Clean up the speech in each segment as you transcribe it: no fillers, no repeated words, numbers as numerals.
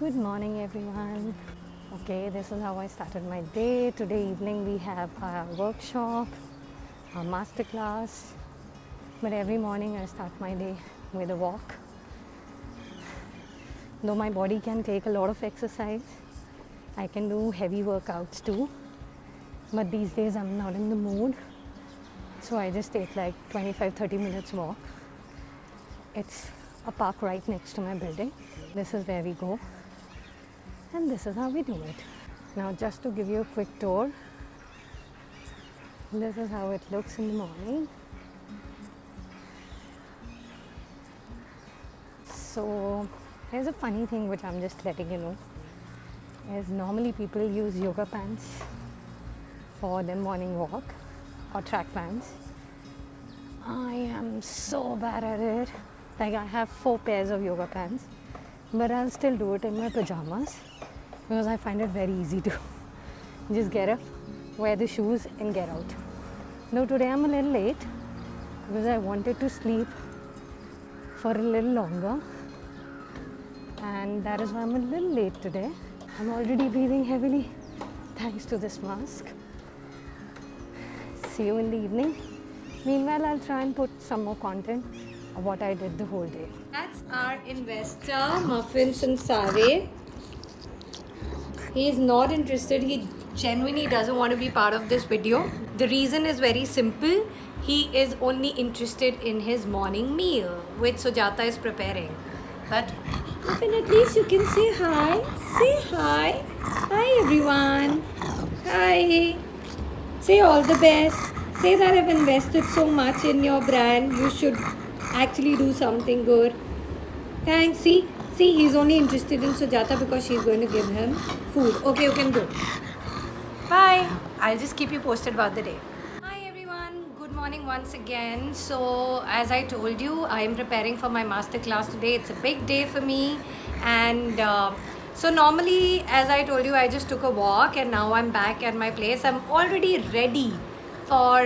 Good morning, everyone. Okay, this is how I started my day. Today evening we have a workshop, a master class. But every morning I start my day with a walk. Though my body can take a lot of exercise, I can do heavy workouts too. But these days I'm not in the mood, so I just take like 25-30 minutes walk. It's a park right next to my building. This is where we go, and this is how we do it. Now, just to give you a quick tour, this is how it looks in the morning. So, here's a funny thing which I'm just letting you know is normally people use yoga pants for their morning walk or track pants. I am so bad at it. Like, I have 4 pairs of yoga pants, but I'll still do it in my pajamas because I find it very easy to just get up, wear the shoes and get out. Though today I'm a little late because I wanted to sleep for a little longer, and that is why I'm a little late today. I'm already breathing heavily thanks to this mask. See you in the evening. Meanwhile, I'll try and put some more content of what I did the whole day. That's our investor, Muffins and Sare. He is not interested. He genuinely doesn't want to be part of this video. The reason is very simple. He is only interested in his morning meal, which Sujata is preparing. But Muffin, at least you can say hi. Say hi. Hi, everyone. Hi. Say all the best. Say that I've invested so much in your brand. You should actually do something good. Thanks. See, he's only interested in Sujata because she's going to give him food. Okay, you can go. Bye. I'll just keep you posted about the day. Hi everyone. Good morning once again. So, as I told you, I am preparing for my master class today. It's a big day for me, and so normally, as I told you, I just took a walk, and now I'm back at my place. I'm already ready for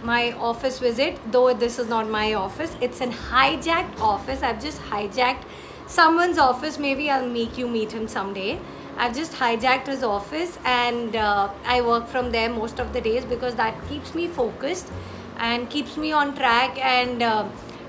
my office visit, though this is not my office. It's an hijacked office. I've just hijacked someone's office. Maybe I'll make you meet him someday. I've just hijacked his office, and I work from there most of the days because that keeps me focused and keeps me on track, and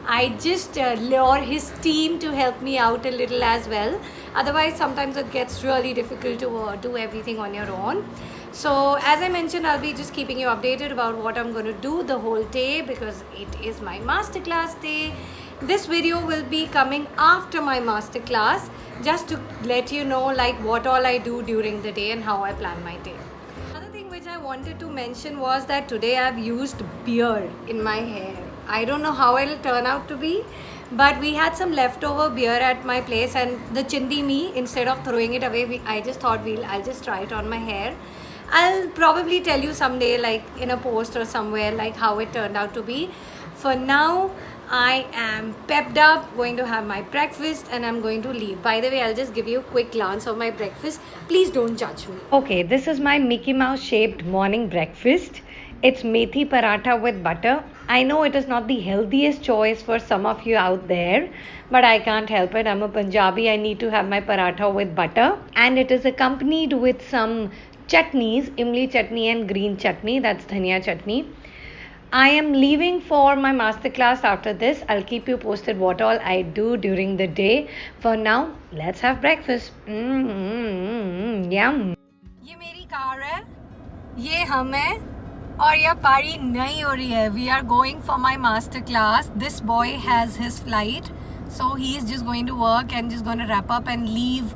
I just lure his team to help me out a little as well. Otherwise, sometimes it gets really difficult to do everything on your own. So, as I mentioned, I'll be just keeping you updated about what I'm going to do the whole day because it is my masterclass day. This video will be coming after my masterclass, just to let you know like what all I do during the day and how I plan my day. Another thing which I wanted to mention was that today I've used beer in my hair. I don't know how it'll turn out to be, but we had some leftover beer at my place, and the chindi me, instead of throwing it away, I just thought I'll just try it on my hair. I'll probably tell you someday, like in a post or somewhere, like how it turned out to be. For now, I am pepped up, going to have my breakfast, and I'm going to leave. By the way, I'll just give you a quick glance of my breakfast. Please don't judge me. Okay, this is my Mickey Mouse shaped morning breakfast. It's methi paratha with butter. I know it is not the healthiest choice for some of you out there, but I can't help it. I'm a Punjabi. I need to have my paratha with butter, and it is accompanied with some chutneys, imli chutney and green chutney, that's dhania chutney. I am leaving for my masterclass after this. I'll keep you posted what all I do during the day. For now, let's have breakfast. Yum. ये मेरी car है, ये हम है, और यह पारी नहीं हो रही है. We are going for my masterclass. This boy has his flight, so he is just going to work and just going to wrap up and leave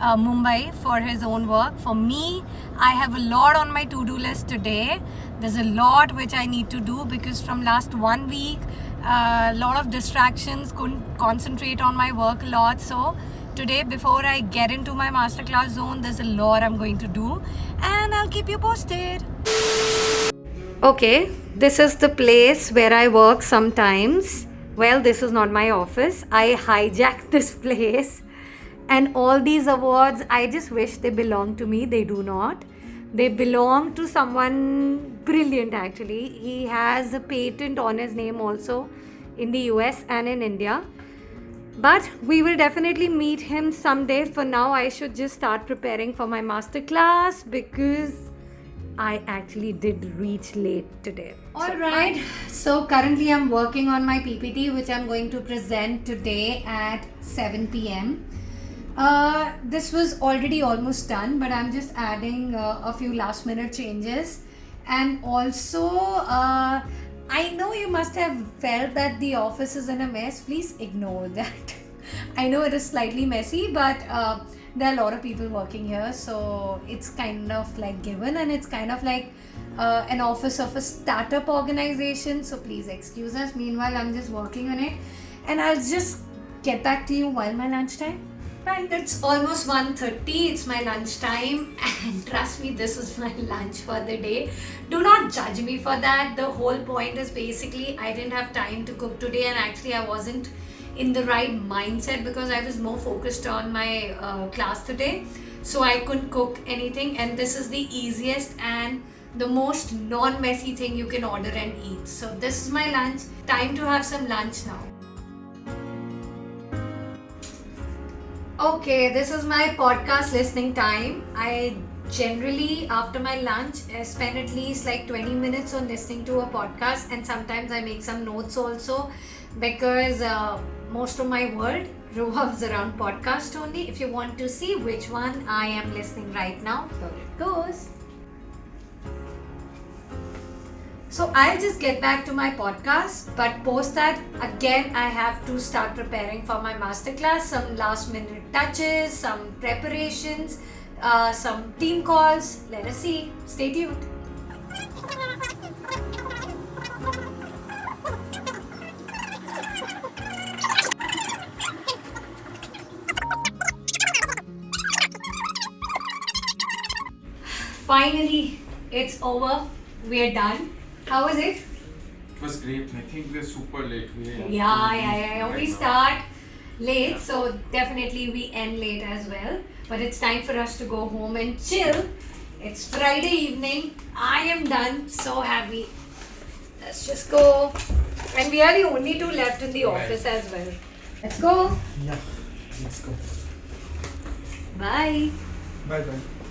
Mumbai for his own work. For me, I have a lot on my to-do list today. There's a lot which I need to do because from last 1 week, a lot of distractions, couldn't concentrate on my work a lot. So today, before I get into my masterclass zone, there's a lot I'm going to do, and I'll keep you posted. Okay, this is the place where I work sometimes. Well, this is not my office. I hijacked this place. And all these awards, I just wish they belong to me. They do not. They belong to someone brilliant actually. He has a patent on his name also in the US and in India. But we will definitely meet him someday. For now, I should just start preparing for my masterclass because I actually did reach late today. Alright, so currently I'm working on my PPT which I'm going to present today at 7 p.m. This was already almost done, but I'm just adding a few last minute changes. And also, I know you must have felt that the office is in a mess. Please ignore that. I know it is slightly messy, but there are a lot of people working here, so it's kind of like given, and it's kind of like an office of a startup organization. So please excuse us. Meanwhile, I'm just working on it, and I'll just get back to you while my lunchtime. Right, it's almost 1:30. It's my lunchtime, and trust me, this is my lunch for the day. Do not judge me for that. The whole point is basically I didn't have time to cook today, and actually I wasn't in the right mindset because I was more focused on my class today. So I couldn't cook anything, and this is the easiest and the most non-messy thing you can order and eat. So this is my lunch. Time to have some lunch now. Okay, this is my podcast listening time. I generally, after my lunch, spend at least like 20 minutes on listening to a podcast, and sometimes I make some notes also because most of my world revolves around podcast only. If you want to see which one I am listening right now, here it goes. So I'll just get back to my podcast, but post that again I have to start preparing for my masterclass, some last minute touches, some preparations, some team calls. Let us see. Stay tuned. Finally, it's over. We're done. How was it? It was great. I think we're super late. Yeah. We start late, so definitely we end late as well. But it's time for us to go home and chill. It's Friday evening. I am done. So happy. Let's just go. And we are the only two left in the office as well. Let's go. Yeah, let's go. Bye. Bye bye.